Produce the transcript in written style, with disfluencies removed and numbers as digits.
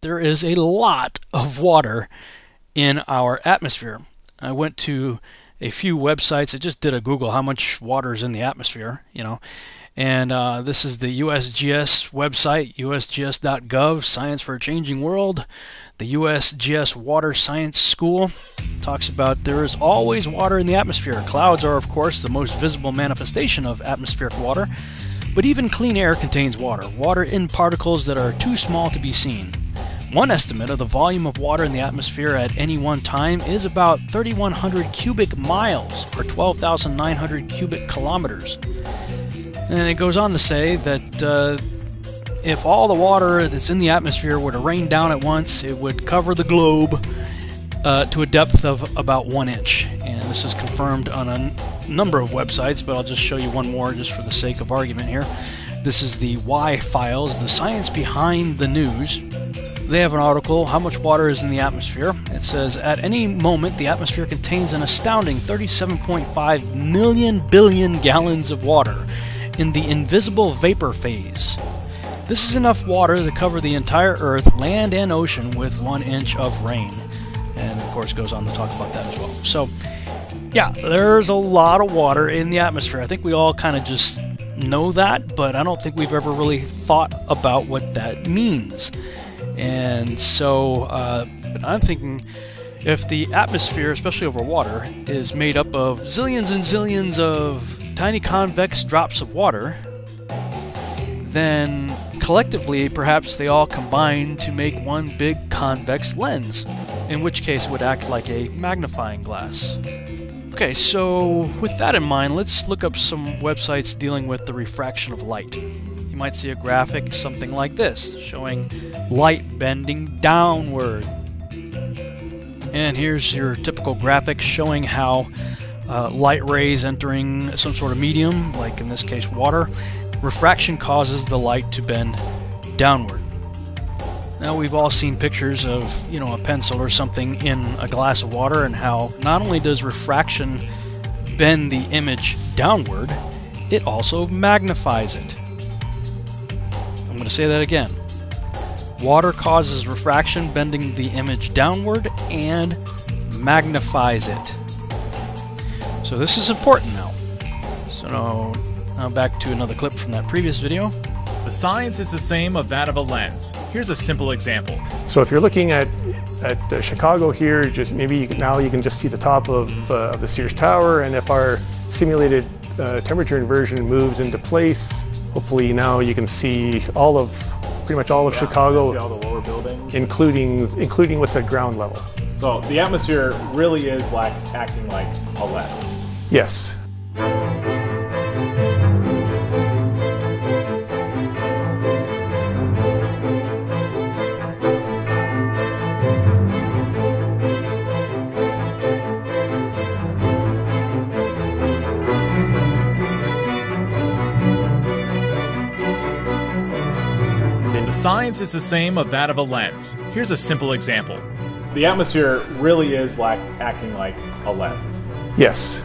there is a lot of water in our atmosphere. I went to a few websites. I just did a Google how much water is in the atmosphere, and this is the USGS website, usgs.gov, Science for a Changing World. The USGS Water Science School talks about there is always water in the atmosphere. Clouds are, of course, the most visible manifestation of atmospheric water, but even clean air contains water, water in particles that are too small to be seen. One estimate of the volume of water in the atmosphere at any one time is about 3,100 cubic miles, or 12,900 cubic kilometers. And it goes on to say that if all the water that's in the atmosphere were to rain down at once, it would cover the globe to a depth of about 1 inch. And this is confirmed on a number of websites, but I'll just show you one more just for the sake of argument here. This is the Y Files, the science behind the news. They have an article, How Much Water is in the Atmosphere? It says, at any moment, the atmosphere contains an astounding 37.5 million billion gallons of water in the invisible vapor phase. This is enough water to cover the entire Earth, land and ocean, with 1 inch of rain. And of course goes on to talk about that as well. So, yeah, there's a lot of water in the atmosphere. I think we all kind of just know that, but I don't think we've ever really thought about what that means. And so I'm thinking if the atmosphere, especially over water, is made up of zillions and zillions of tiny convex drops of water, then collectively perhaps they all combine to make one big convex lens, in which case it would act like a magnifying glass. Okay, so with that in mind, let's look up some websites dealing with the refraction of light. You might see a graphic, something like this, showing light bending downward. And here's your typical graphic showing how light rays entering some sort of medium, like in this case water, refraction causes the light to bend downward. Now we've all seen pictures of, a pencil or something in a glass of water, and how not only does refraction bend the image downward, it also magnifies it. I'm going to say that again. Water causes refraction, bending the image downward, and magnifies it. So this is important now. So now back to another clip from that previous video. The science is the same of that of a lens. Here's a simple example. So if you're looking at Chicago here, now you can just see the top of the Sears Tower, and if our simulated temperature inversion moves into place, hopefully now you can see pretty much all of Chicago, see all the lower buildings, including what's at ground level. So the atmosphere really is acting like a lens. Yes. The science is the same of that of a lens. Here's a simple example. The atmosphere really is acting like a lens. Yes.